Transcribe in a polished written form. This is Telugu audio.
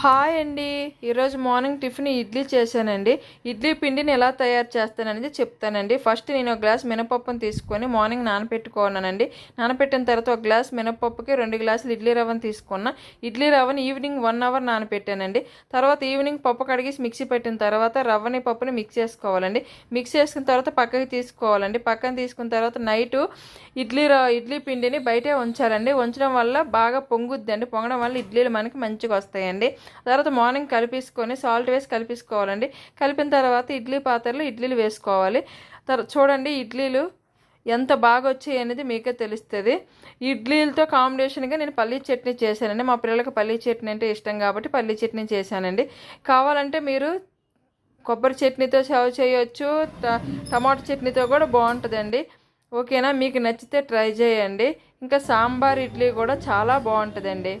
హాయ్ అండి. ఈరోజు మార్నింగ్ టిఫిన్ ఇడ్లీ చేశానండి. ఇడ్లీ పిండిని ఎలా తయారు చేస్తాననేది చెప్తానండి. ఫస్ట్ నేను ఒక గ్లాస్ మినపప్పును తీసుకొని మార్నింగ్ నానపెట్టుకున్నానండి. నానపెట్టిన తర్వాత ఒక గ్లాస్ మినపప్పుకి 2 గ్లాసులు ఇడ్లీ రవ్వను తీసుకున్నా. ఇడ్లీ రవ్వని ఈవినింగ్ 1 అవర్ నానపెట్టానండి. తర్వాత ఈవినింగ్ పప్పు కడిగేసి మిక్సీ పెట్టిన తర్వాత రవ్వని పప్పుని మిక్స్ చేసుకోవాలండి. మిక్స్ చేసుకున్న తర్వాత పక్కకి తీసుకోవాలండి. పక్కన తీసుకున్న తర్వాత నైటు ఇడ్లీ పిండిని బయటే ఉంచాలండి. ఉంచడం వల్ల బాగా పొంగుద్దండి. పొంగడం వల్ల ఇడ్లీలు మనకి మంచిగా వస్తాయండి. తర్వాత మార్నింగ్ కలిపేసుకొని సాల్ట్ వేసి కలిపేసుకోవాలండి. కలిపిన తర్వాత ఇడ్లీ పాత్రలో ఇడ్లీలు వేసుకోవాలి. చూడండి ఇడ్లీలు ఎంత బాగా వచ్చాయి అనేది మీకే తెలుస్తుంది. ఇడ్లీలతో కాంబినేషన్గా నేను పల్లీ చట్నీ చేశానండి. మా పిల్లలకు పల్లీ చట్నీ అంటే ఇష్టం కాబట్టి పల్లీ చట్నీ చేశానండి. కావాలంటే మీరు కొబ్బరి చట్నీతో సర్వ్ చేయొచ్చు, టమాటో చట్నీతో కూడా బాగుంటుందండి. ఓకేనా, మీకు నచ్చితే ట్రై చేయండి. ఇంకా సాంబార్ ఇడ్లీ కూడా చాలా బాగుంటుందండి.